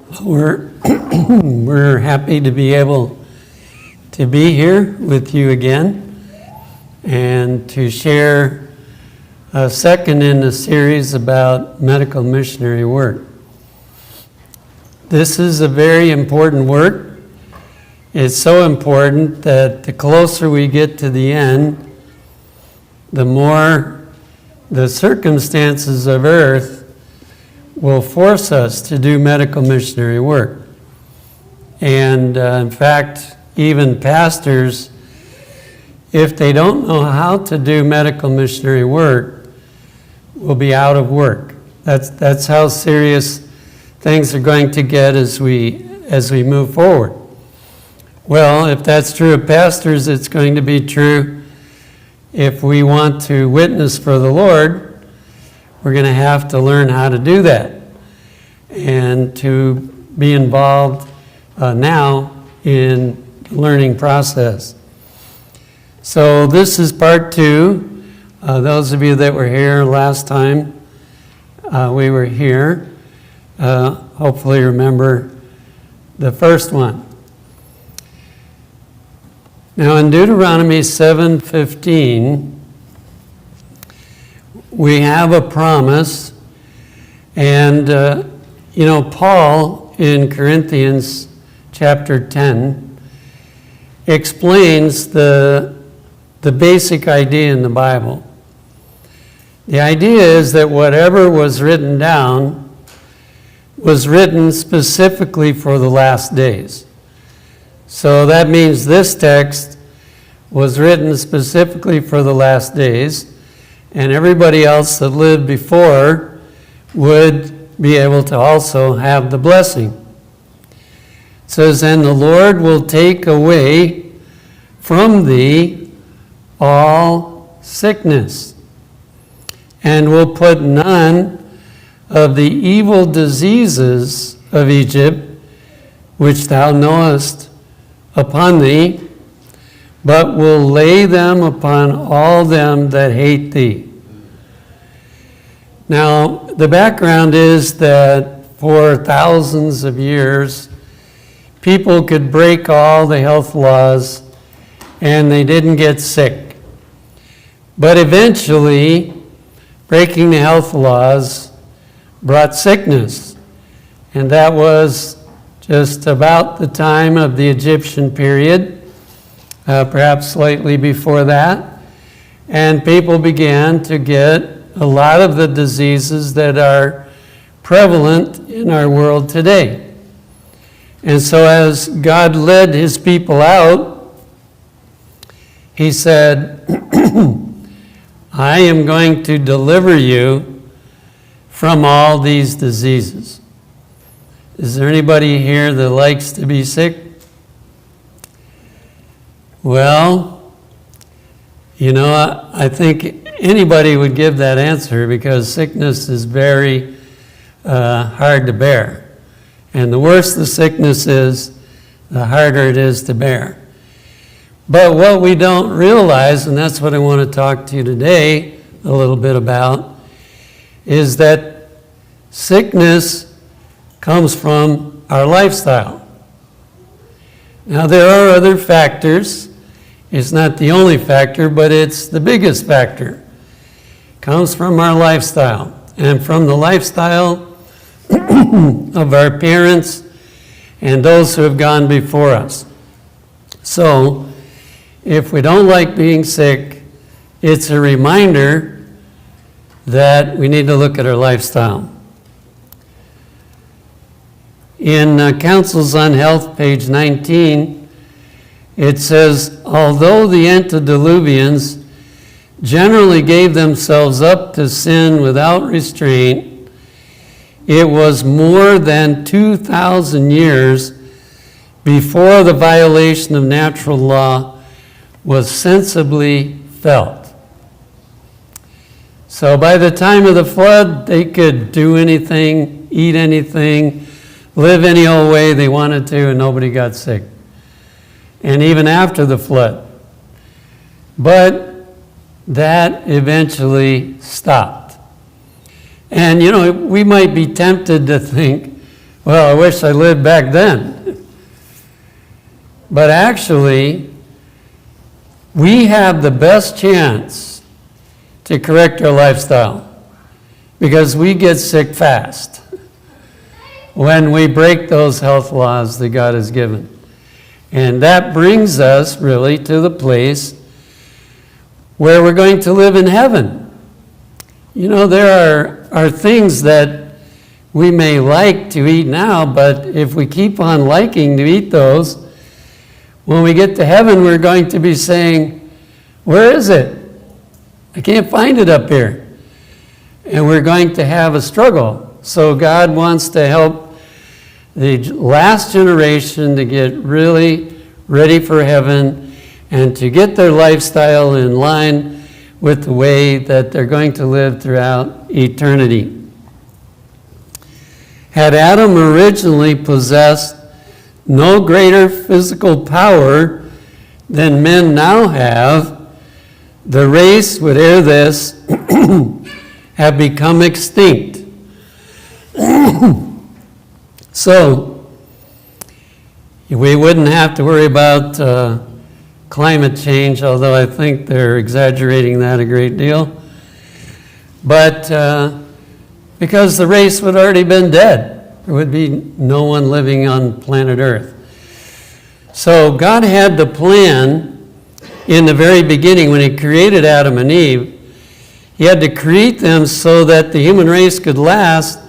We're we're happy to be able to be here with you again and to share a second in the series about medical missionary work. This is a very important work. It's so important that the closer we get to the end, the more the circumstances of earth will force us to do medical missionary work. And in fact, even pastors, if they don't know how to do medical missionary work, will be out of work. That's how serious things are going to get as we move forward. Well, if that's true of pastors, it's going to be true if we want to witness for the Lord. We're going to have to learn how to do that and to be involved now in the learning process. So this is part 2. Those of you that were here last time we were here, hopefully remember the first one. Now in Deuteronomy 7:15, we have a promise, and Paul in Corinthians chapter 10 explains the basic idea in the Bible. The idea is that whatever was written down was written specifically for the last days. So that means this text was written specifically for the last days, and everybody else that lived before would be able to also have the blessing. It says, "And the Lord will take away from thee all sickness, and will put none of the evil diseases of Egypt, which thou knowest, upon thee, but will lay them upon all them that hate thee." Now, the background is that for thousands of years, people could break all the health laws and they didn't get sick. But eventually, breaking the health laws brought sickness. And that was just about the time of the Egyptian period. Perhaps slightly before that, and people began to get a lot of the diseases that are prevalent in our world today. And so as God led his people out, he said, "I am going to deliver you from all these diseases." Is there anybody here that likes to be sick? Well, I think anybody would give that answer, because sickness is very hard to bear. And the worse the sickness is, the harder it is to bear. But what we don't realize, and that's what I want to talk to you today a little bit about, is that sickness comes from our lifestyle. Now, there are other factors. It's not the only factor, but it's the biggest factor. It comes from our lifestyle, and from the lifestyle of our parents and those who have gone before us. So, if we don't like being sick, it's a reminder that we need to look at our lifestyle. In Counsels on Health, page 19, it says, "Although the antediluvians generally gave themselves up to sin without restraint, it was more than 2,000 years before the violation of natural law was sensibly felt." So by the time of the flood, they could do anything, eat anything, live any old way they wanted to, and nobody got sick. And even after the flood. But that eventually stopped. And we might be tempted to think, well, I wish I lived back then. But actually, we have the best chance to correct our lifestyle because we get sick fast when we break those health laws that God has given. And that brings us really to the place where we're going to live in heaven. You know, there are things that we may like to eat now, but if we keep on liking to eat those, when we get to heaven, we're going to be saying, where is it? I can't find it up here. And we're going to have a struggle. So God wants to help the last generation to get really ready for heaven and to get their lifestyle in line with the way that they're going to live throughout eternity. Had Adam originally possessed no greater physical power than men now have, the race would ere this have become extinct. So, we wouldn't have to worry about climate change, although I think they're exaggerating that a great deal. But because the race would already been dead, there would be no one living on planet Earth. So God had the plan in the very beginning when he created Adam and Eve. He had to create them so that the human race could last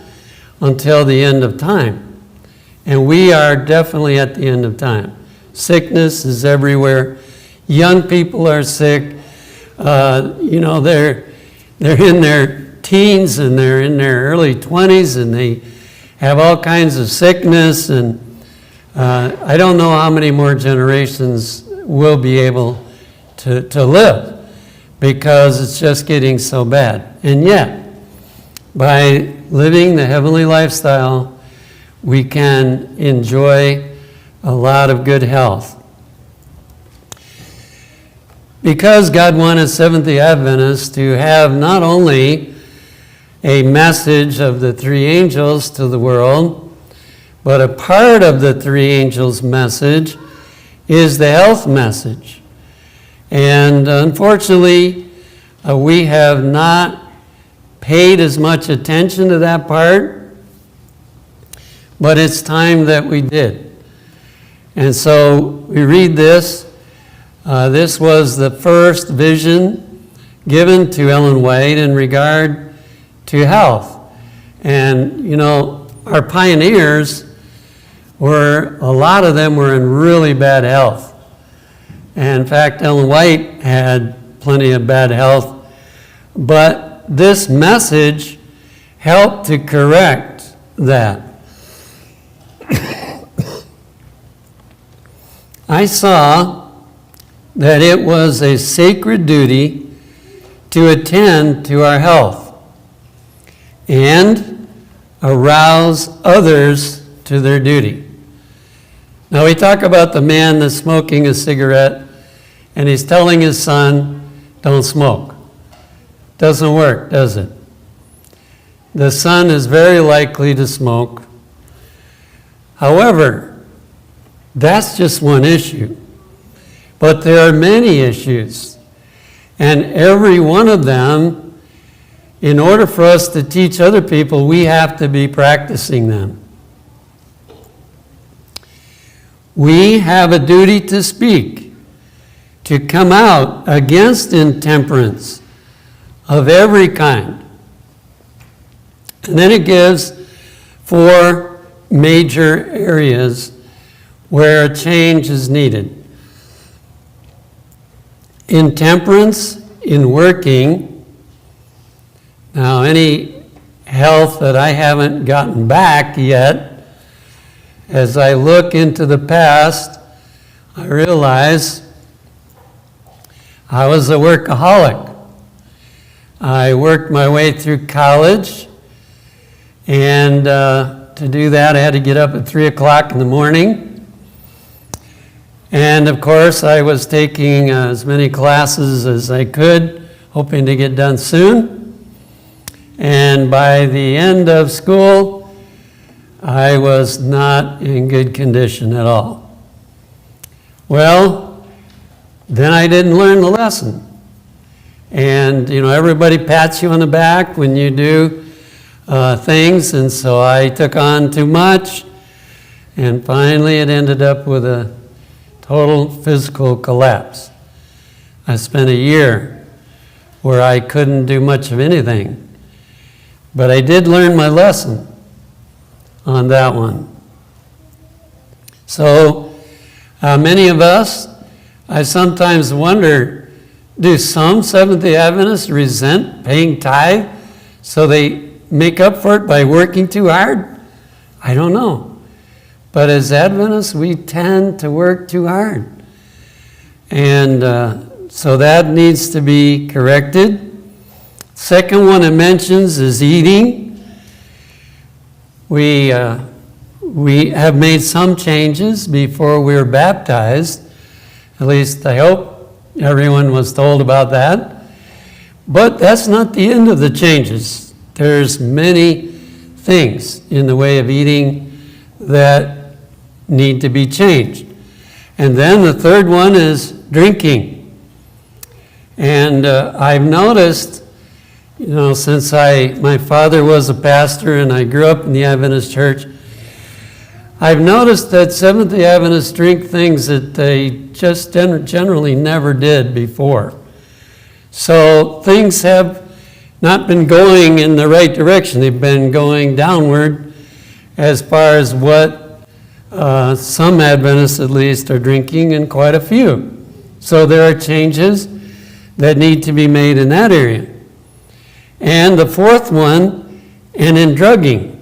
until the end of time. And we are definitely at the end of time. Sickness is everywhere. Young people are sick. They're in their teens and they're in their early 20s and they have all kinds of sickness. And I don't know how many more generations will be able to live because it's just getting so bad. And yet, by living the heavenly lifestyle, we can enjoy a lot of good health. Because God wanted Seventh-day Adventists to have not only a message of the three angels to the world, but a part of the three angels' message is the health message. And unfortunately, we have not paid as much attention to that part, but it's time that we did. And so we read this. This was the first vision given to Ellen White in regard to health. And, you know, our pioneers a lot of them were in really bad health. And in fact, Ellen White had plenty of bad health. But this message helped to correct that. I saw that it was a sacred duty to attend to our health and arouse others to their duty. Now we talk about the man that's smoking a cigarette and he's telling his son, don't smoke. Doesn't work, does it? The son is very likely to smoke. However, that's just one issue. But there are many issues. And every one of them, in order for us to teach other people, we have to be practicing them. We have a duty to speak, to come out against intemperance of every kind. And then it gives 4 major areas where a change is needed. Intemperance in working. Now, any health that I haven't gotten back yet, as I look into the past, I realize I was a workaholic. I worked my way through college, and to do that, I had to get up at 3 o'clock in the morning. And of course, I was taking as many classes as I could, hoping to get done soon. And by the end of school, I was not in good condition at all. Well, then I didn't learn the lesson. And, everybody pats you on the back when you do things, and so I took on too much, and finally it ended up with a total physical collapse. I spent a year where I couldn't do much of anything, but I did learn my lesson on that one. So many of us, I sometimes wonder, do some Seventh-day Adventists resent paying tithe so they make up for it by working too hard? I don't know. But as Adventists, we tend to work too hard. And so that needs to be corrected. Second one it mentions is eating. We have made some changes before we were baptized. At least I hope everyone was told about that. But that's not the end of the changes. There's many things in the way of eating that need to be changed. And then the third one is drinking. And I've noticed, since my father was a pastor and I grew up in the Adventist church, I've noticed that Seventh-day Adventists drink things that they just generally never did before. So things have not been going in the right direction. They've been going downward as far as what some Adventists at least are drinking, and quite a few. So there are changes that need to be made in that area. And the fourth one, and in drugging.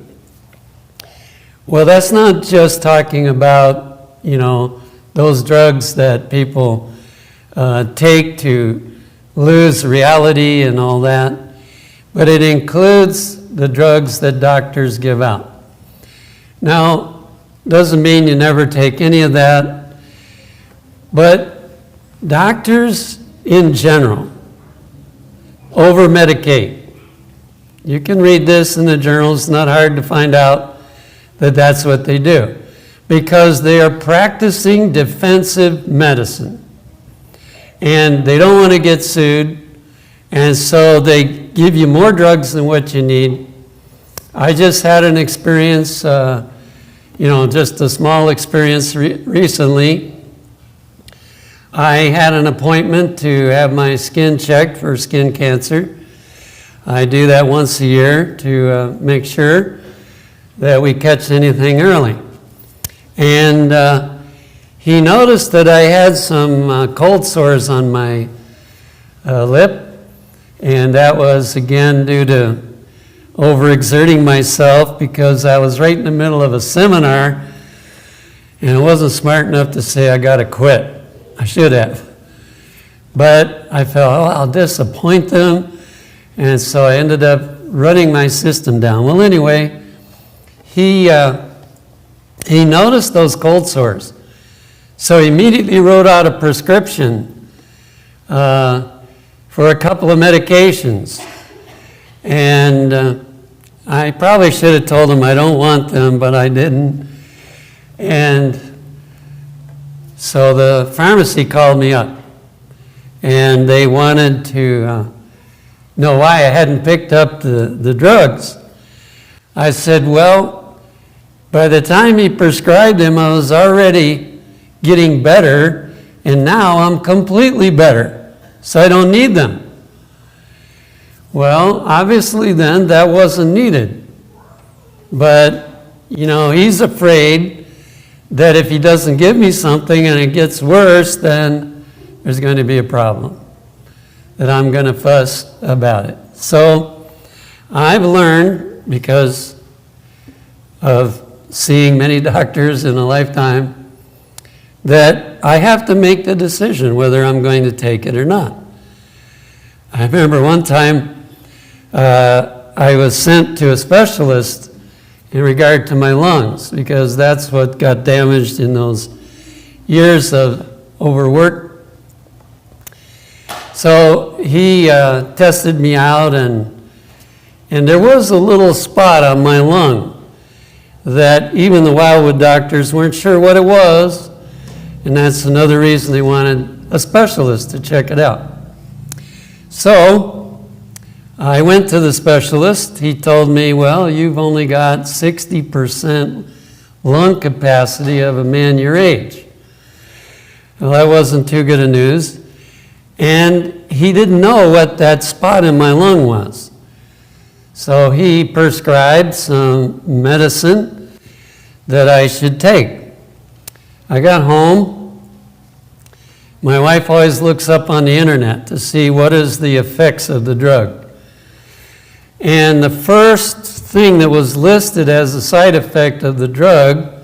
Well, that's not just talking about, those drugs that people take to lose reality and all that, but it includes the drugs that doctors give out. Now, doesn't mean you never take any of that, but doctors in general over-medicate. You can read this in the journals. It's not hard to find out that that's what they do, because they are practicing defensive medicine. And they don't want to get sued, and so they give you more drugs than what you need. I just had an experience, just a small experience recently. I had an appointment to have my skin checked for skin cancer. I do that once a year to make sure that we catch anything early. And he noticed that I had some cold sores on my lip, and that was again due to overexerting myself, because I was right in the middle of a seminar and I wasn't smart enough to say I got to quit. I should have. But I felt, I'll disappoint them, and so I ended up running my system down. Well, anyway, he noticed those cold sores. So he immediately wrote out a prescription for a couple of medications. And I probably should have told him I don't want them, but I didn't. And so the pharmacy called me up, and they wanted to know why I hadn't picked up the drugs. I said, well, by the time he prescribed them, I was already getting better, and now I'm completely better, so I don't need them. Well, obviously then that wasn't needed. But, he's afraid that if he doesn't give me something and it gets worse, then there's going to be a problem, that I'm going to fuss about it. So I've learned, because of seeing many doctors in a lifetime, that I have to make the decision whether I'm going to take it or not. I remember one time I was sent to a specialist in regard to my lungs, because that's what got damaged in those years of overwork. So he tested me out, and there was a little spot on my lung that even the Wildwood doctors weren't sure what it was, and that's another reason they wanted a specialist to check it out. So I went to the specialist. He told me, well, you've only got 60% lung capacity of a man your age. Well, that wasn't too good of news. And he didn't know what that spot in my lung was. So he prescribed some medicine that I should take. I got home. My wife always looks up on the internet to see what is the effects of the drug. And the first thing that was listed as a side effect of the drug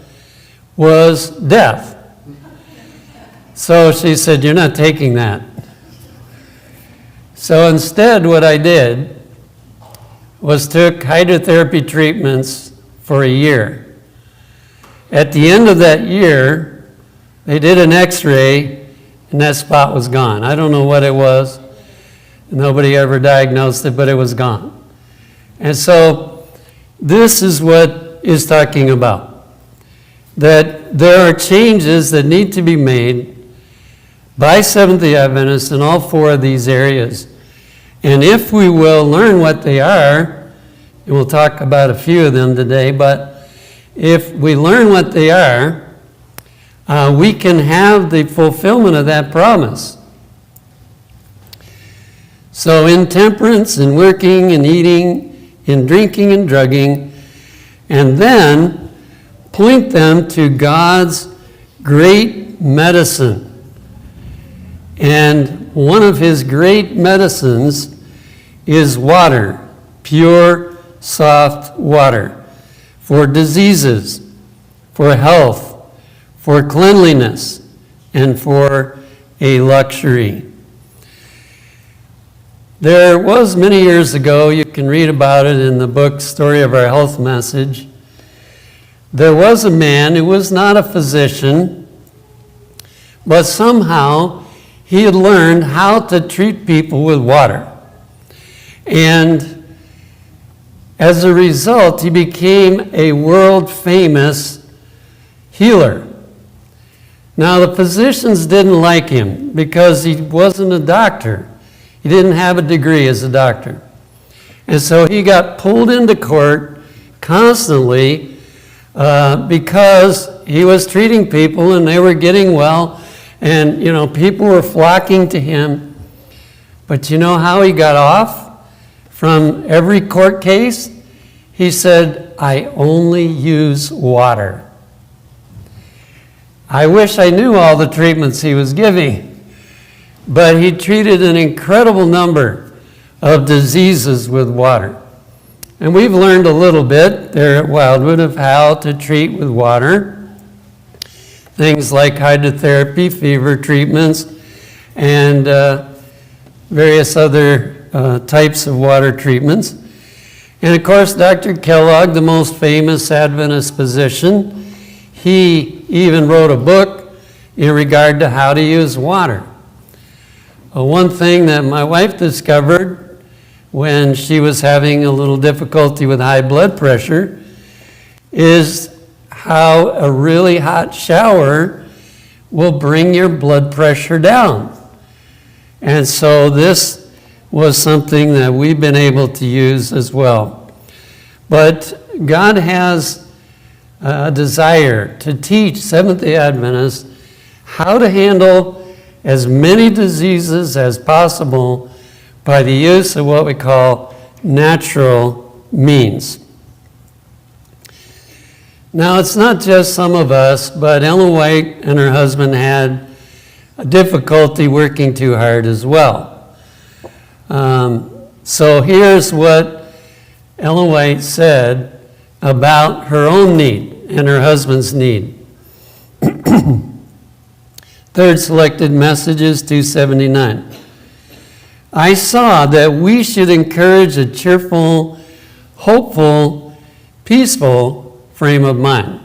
was death. So she said, you're not taking that. So instead, what I did was took hydrotherapy treatments for a year. At the end of that year, they did an x-ray, and that spot was gone. I don't know what it was. Nobody ever diagnosed it, but it was gone. And so this is what is talking about, that there are changes that need to be made by Seventh-day Adventists in all four of these areas. And if we will learn what they are, and we'll talk about a few of them today, but if we learn what they are, we can have the fulfillment of that promise. So in temperance, in working, in eating, in drinking and drugging, and then point them to God's great medicine. And one of his great medicines is water, pure, soft water, for diseases, for health, for cleanliness, and for a luxury. There was many years ago, you can read about it in the book Story of Our Health Message. There was a man who was not a physician, but somehow he had learned how to treat people with water. And as a result, he became a world-famous healer. Now, the physicians didn't like him because he wasn't a doctor. He didn't have a degree as a doctor. And so he got pulled into court constantly because he was treating people and they were getting well. And, people were flocking to him. But you know how he got off from every court case? He said, I only use water. I wish I knew all the treatments he was giving. But he treated an incredible number of diseases with water. And we've learned a little bit there at Wildwood of how to treat with water. Things like hydrotherapy, fever treatments, and various other types of water treatments. And of course, Dr. Kellogg, the most famous Adventist physician, he even wrote a book in regard to how to use water. One thing that my wife discovered when she was having a little difficulty with high blood pressure is how a really hot shower will bring your blood pressure down. And so this was something that we've been able to use as well. But God has a desire to teach Seventh-day Adventists how to handle as many diseases as possible by the use of what we call natural means. Now, it's not just some of us, but Ellen White and her husband had a difficulty working too hard as well. So here's what Ellen White said about her own need and her husband's need. Third selected message is 279. I saw that we should encourage a cheerful, hopeful, peaceful frame of mind.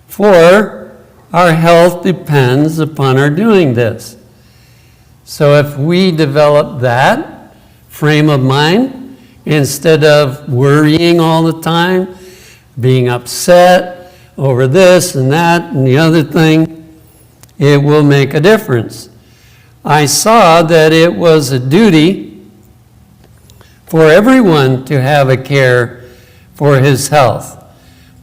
For our health depends upon our doing this. So if we develop that frame of mind, instead of worrying all the time, being upset over this and that and the other thing, it will make a difference. I saw that it was a duty for everyone to have a care for his health,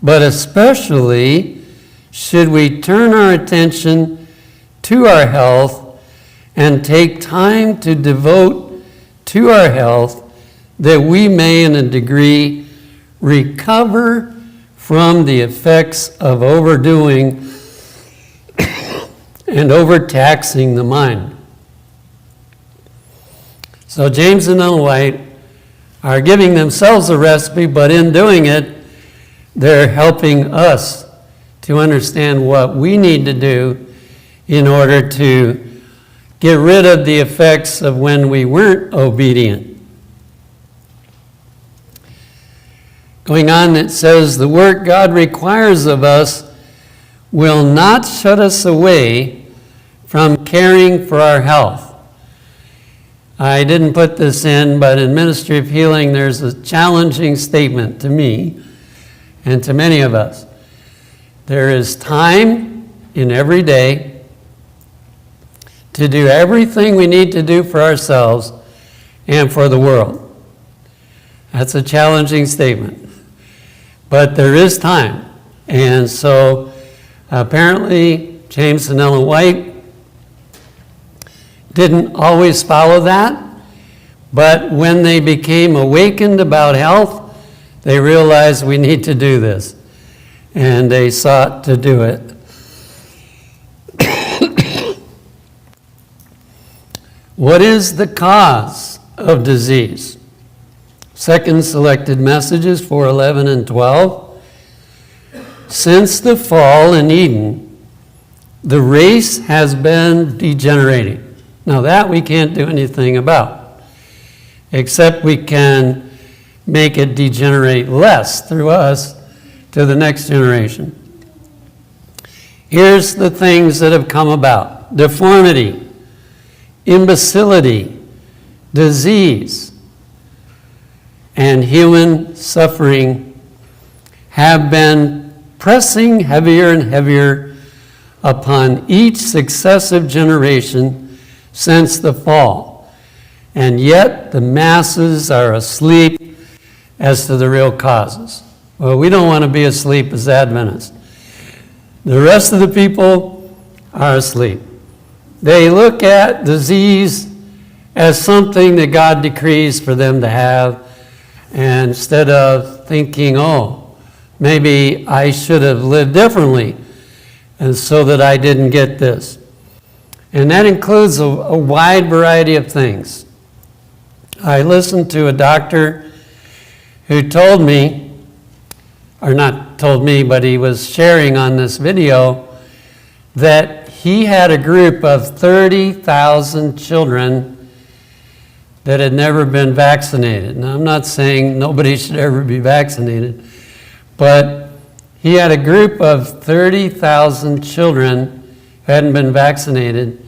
but especially should we turn our attention to our health and take time to devote to our health, that we may in a degree recover from the effects of overdoing and overtaxing the mind. So James and Ellen White are giving themselves a recipe, but in doing it, they're helping us to understand what we need to do in order to get rid of the effects of when we weren't obedient. Going on, it says, the work God requires of us will not shut us away from caring for our health. I didn't put this in, but in Ministry of Healing, there's a challenging statement to me and to many of us. There is time in every day to do everything we need to do for ourselves and for the world. That's a challenging statement. But there is time. And so apparently James and Ellen White didn't always follow that, but when they became awakened about health, they realized we need to do this. And they sought to do it. What is the cause of disease? Second selected messages, 4:11 and 12. Since the fall in Eden, the race has been degenerating. Now that we can't do anything about, except we can make it degenerate less through us to the next generation. Here's the things that have come about: deformity, imbecility, disease, and human suffering have been pressing heavier and heavier upon each successive generation since the fall. And yet the masses are asleep as to the real causes. Well, we don't want to be asleep as Adventists. The rest of the people are asleep. They look at disease as something that God decrees for them to have, and instead of thinking, oh, maybe I should have lived differently, and so that I didn't get this. And that includes a wide variety of things. I listened to a doctor who told me, or not told me, but he was sharing on this video, that he had a group of 30,000 children that had never been vaccinated. Now, I'm not saying nobody should ever be vaccinated, but he had a group of 30,000 children who hadn't been vaccinated,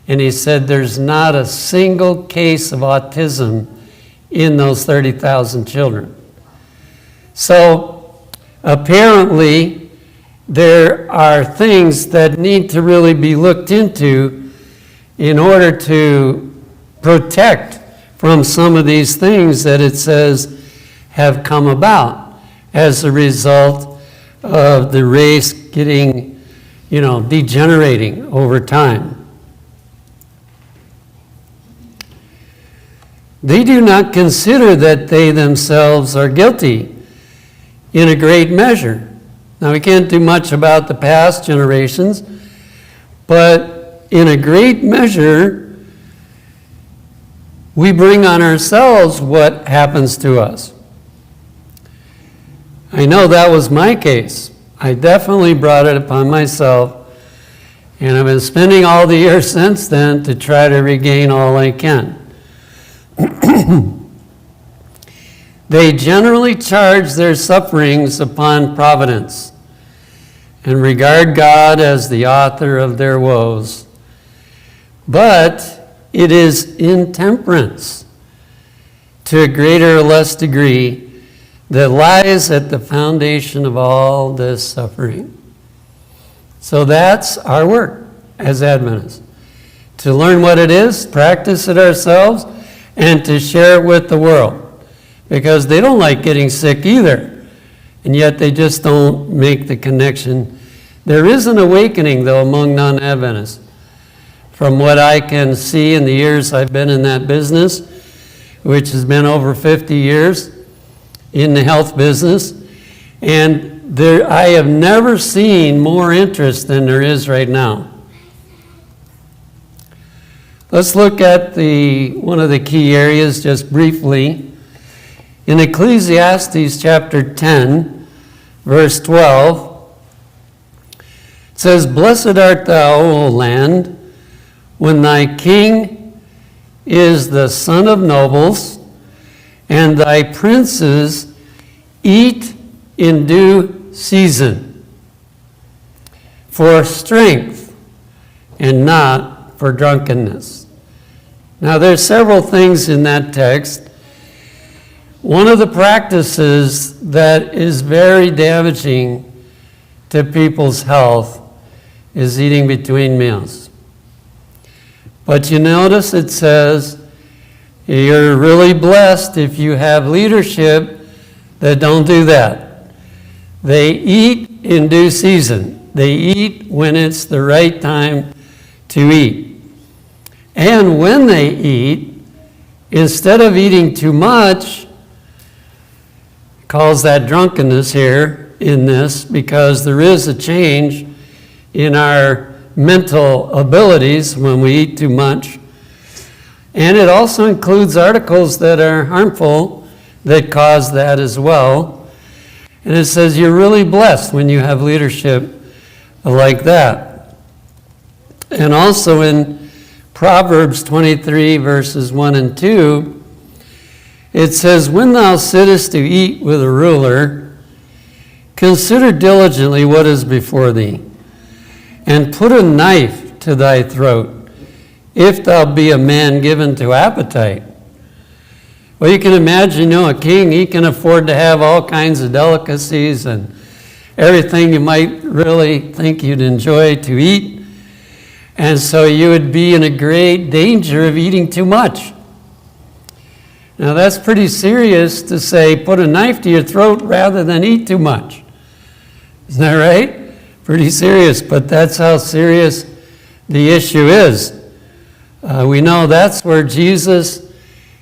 and he said there's not a single case of autism in those 30,000 children. So apparently there are things that need to really be looked into in order to protect from some of these things that it says have come about as a result of the race getting, degenerating over time. They do not consider that they themselves are guilty in a great measure. Now, we can't do much about the past generations, but in a great measure, we bring on ourselves what happens to us. I know that was my case. I definitely brought it upon myself, and I've been spending all the years since then to try to regain all I can. They generally charge their sufferings upon providence and regard God as the author of their woes. But it is intemperance, to a greater or less degree, that lies at the foundation of all this suffering. So that's our work as Adventists, to learn what it is, practice it ourselves, and to share it with the world, because they don't like getting sick either, and yet they just don't make the connection. There is an awakening, though, among non-Adventists. From what I can see in the years I've been in that business, which has been over 50 years in the health business, and I have never seen more interest than there is right now. Let's look at one of the key areas just briefly. In Ecclesiastes chapter 10, verse 12, it says, "Blessed art thou, O land, when thy king is the son of nobles, and thy princes eat in due season, for strength and not for drunkenness." Now there's several things in that text. One of the practices that is very damaging to people's health is eating between meals. But you notice it says, you're really blessed if you have leadership that don't do that. They eat in due season. They eat when it's the right time to eat. And when they eat, instead of eating too much, calls that drunkenness here in this, because there is a change in our mental abilities when we eat too much. And it also includes articles that are harmful that cause that as well. And it says you're really blessed when you have leadership like that. And also in Proverbs 23, verses 1 and 2, it says, "When thou sittest to eat with a ruler, consider diligently what is before thee, and put a knife to thy throat, if thou be a man given to appetite." Well, you can imagine, a king, he can afford to have all kinds of delicacies and everything you might really think you'd enjoy to eat. And so you would be in a great danger of eating too much. Now that's pretty serious to say, put a knife to your throat rather than eat too much. Isn't that right? Pretty serious, but that's how serious the issue is. We know that's where Jesus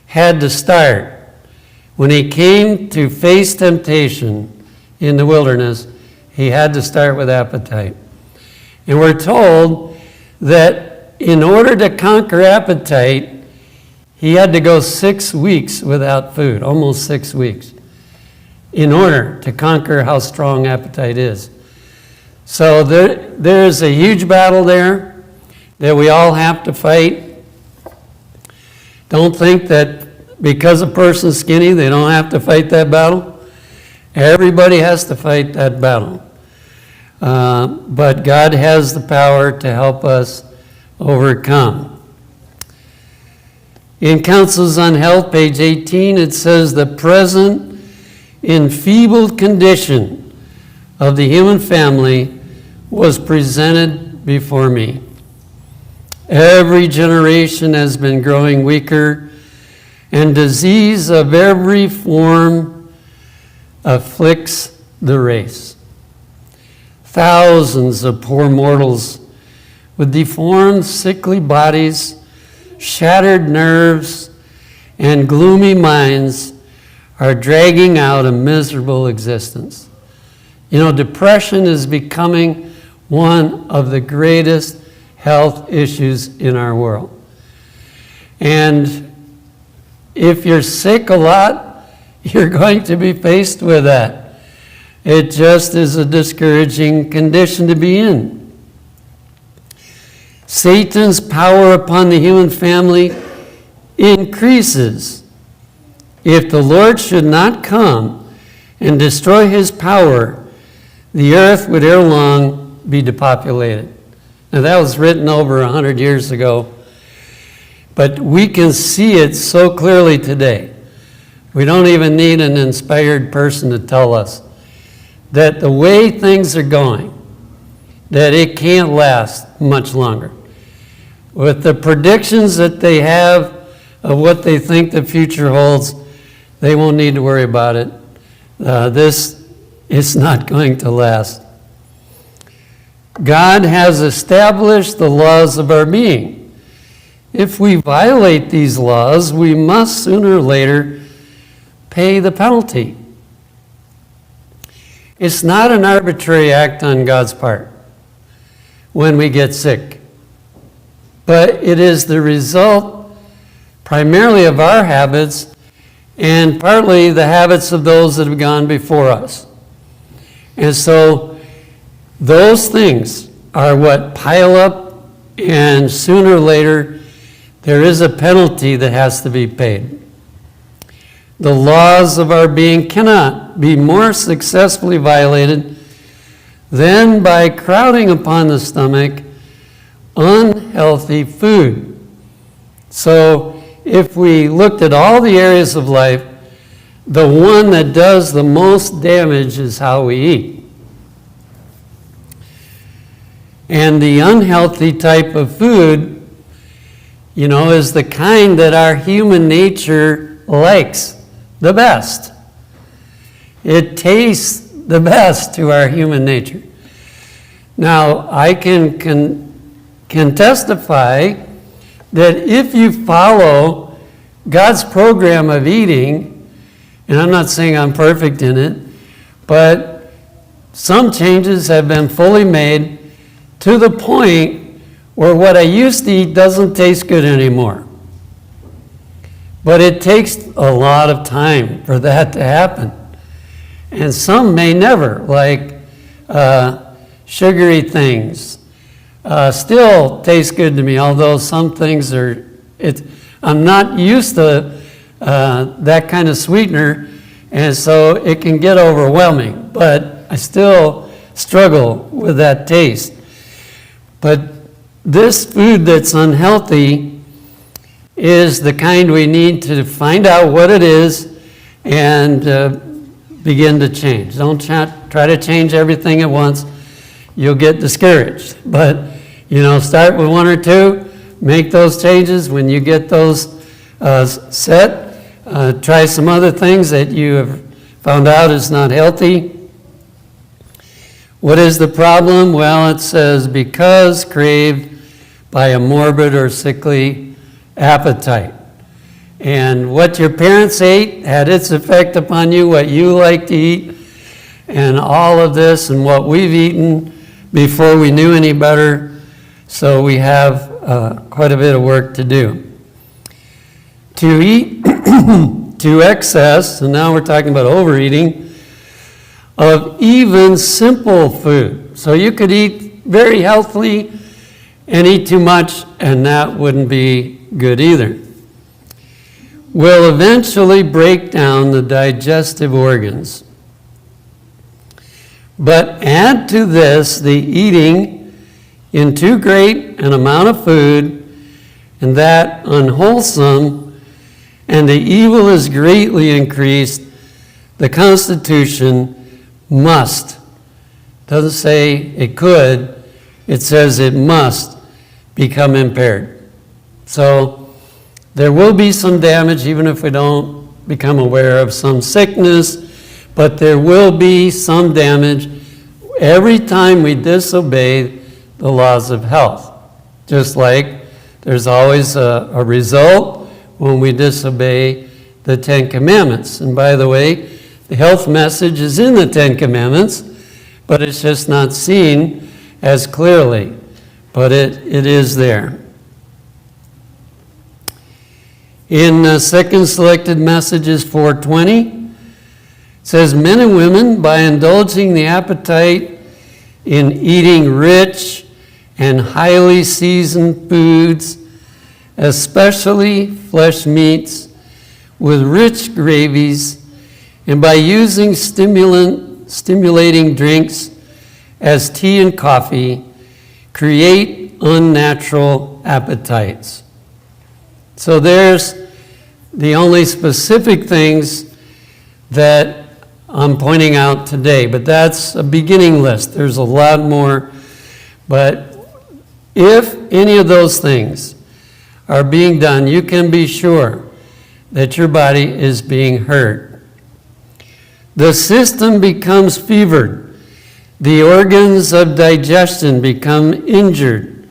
had to start. When he came to face temptation in the wilderness, he had to start with appetite. And we're told that in order to conquer appetite, he had to go 6 weeks without food, almost 6 weeks, in order to conquer how strong appetite is. So there's a huge battle there that we all have to fight. Don't think that because a person's skinny, they don't have to fight that battle. Everybody has to fight that battle. But God has the power to help us overcome. In Counsels on Health, page 18, it says, "The present enfeebled condition of the human family was presented before me. Every generation has been growing weaker, and disease of every form afflicts the race. Thousands of poor mortals with deformed, sickly bodies, shattered nerves, and gloomy minds are dragging out a miserable existence." Depression is becoming one of the greatest health issues in our world. And if you're sick a lot, you're going to be faced with that. It just is a discouraging condition to be in. Satan's power upon the human family increases. If the Lord should not come and destroy his power, the earth would ere long be depopulated. Now that was written over 100 years ago, but we can see it so clearly today. We don't even need an inspired person to tell us that the way things are going, that it can't last much longer. With the predictions that they have of what they think the future holds, they won't need to worry about it. This is not going to last. God has established the laws of our being. If we violate these laws, we must sooner or later pay the penalty. It's not an arbitrary act on God's part when we get sick, but it is the result primarily of our habits and partly the habits of those that have gone before us. And so those things are what pile up, and sooner or later there is a penalty that has to be paid. The laws of our being cannot be more successfully violated than by crowding upon the stomach unhealthy food. So if we looked at all the areas of life, the one that does the most damage is how we eat. And the unhealthy type of food, is the kind that our human nature likes the best. It tastes the best to our human nature. Now, I can testify that if you follow God's program of eating, and I'm not saying I'm perfect in it, but some changes have been fully made to the point where what I used to eat doesn't taste good anymore. But it takes a lot of time for that to happen. And some may never, like sugary things. Still taste good to me, although some things I'm not used to that kind of sweetener, and so it can get overwhelming. But I still struggle with that taste. But this food that's unhealthy is the kind we need to find out what it is and begin to change. Don't try to change everything at once. You'll get discouraged. But, start with one or two, make those changes. When you get those set, try some other things that you have found out is not healthy. What is the problem? Well, it says, because craved by a morbid or sickly appetite. And what your parents ate had its effect upon you, what you like to eat, and all of this, and what we've eaten before we knew any better. So we have quite a bit of work to do. To eat to excess, and now we're talking about overeating, of even simple food. So you could eat very healthily and eat too much, and that wouldn't be good either. Will eventually break down the digestive organs. But add to this the eating in too great an amount of food, and that unwholesome, and the evil is greatly increased, the constitution must. Doesn't say it could, it says it must become impaired. So there will be some damage even if we don't become aware of some sickness, but there will be some damage every time we disobey the laws of health. Just like there's always a result when we disobey the Ten Commandments. And by the way, the health message is in the Ten Commandments, but it's just not seen as clearly. But it is there. In Second Selected Messages 4:20, it says, men and women, by indulging the appetite in eating rich and highly seasoned foods, especially flesh meats, with rich gravies, and by using stimulating drinks as tea and coffee, create unnatural appetites. So there's the only specific things that I'm pointing out today, but that's a beginning list. There's a lot more. But if any of those things are being done, you can be sure that your body is being hurt. The system becomes fevered. The organs of digestion become injured.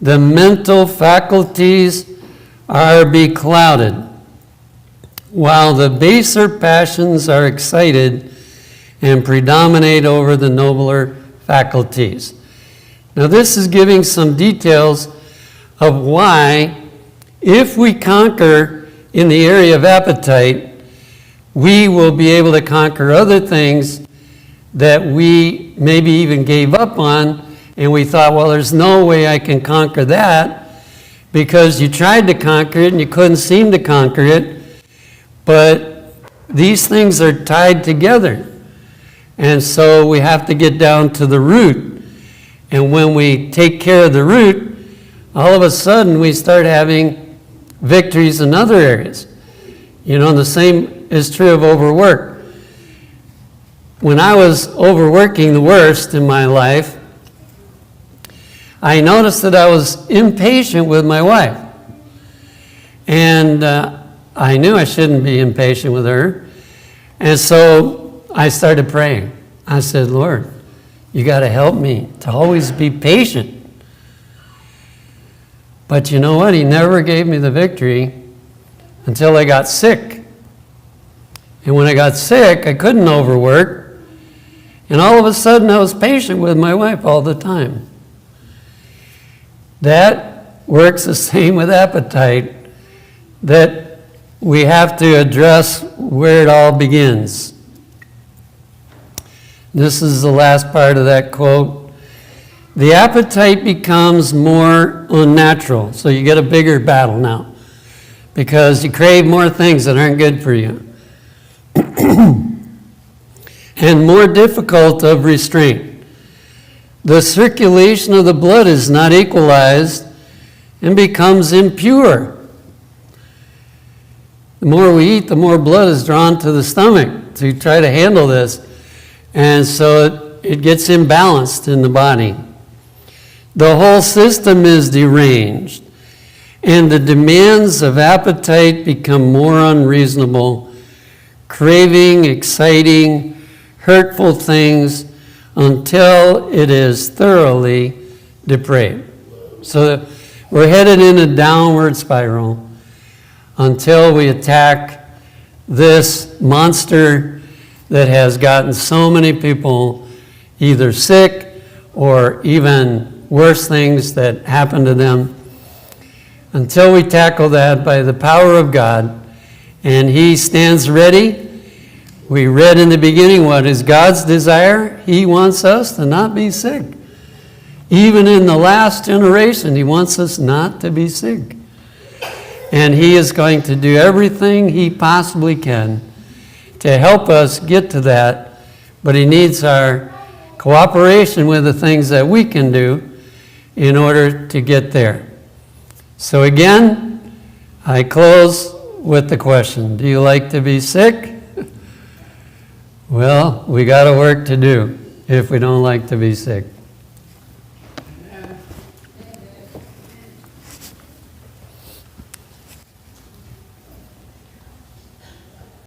The mental faculties are beclouded, while the baser passions are excited and predominate over the nobler faculties. Now, this is giving some details of why, if we conquer in the area of appetite, we will be able to conquer other things that we maybe even gave up on, and we thought, well, there's no way I can conquer that, because you tried to conquer it and you couldn't seem to conquer it. But these things are tied together. And so we have to get down to the root. And when we take care of the root, all of a sudden we start having victories in other areas. You know, the same is true of overwork. When I was overworking the worst in my life, I noticed that I was impatient with my wife. And I knew I shouldn't be impatient with her. And so I started praying. I said, Lord, you got to help me to always be patient. But you know what? He never gave me the victory until I got sick. And when I got sick, I couldn't overwork. And all of a sudden, I was patient with my wife all the time. That works the same with appetite, that we have to address where it all begins. This is the last part of that quote. The appetite becomes more unnatural. So you get a bigger battle now, because you crave more things that aren't good for you. And more difficult of restraint. The circulation of the blood is not equalized and becomes impure. The more we eat, the more blood is drawn to the stomach to try to handle this. And so it gets imbalanced in the body. The whole system is deranged, and the demands of appetite become more unreasonable, craving exciting, hurtful things until it is thoroughly depraved. So we're headed in a downward spiral until we attack this monster that has gotten so many people either sick or even worse things that happen to them. Until we tackle that by the power of God, and He stands ready. We read in the beginning what is God's desire. He wants us to not be sick. Even in the last generation, He wants us not to be sick. And He is going to do everything He possibly can to help us get to that. But He needs our cooperation with the things that we can do in order to get there. So again, I close with the question, do you like to be sick? Well, we got a work to do if we don't like to be sick.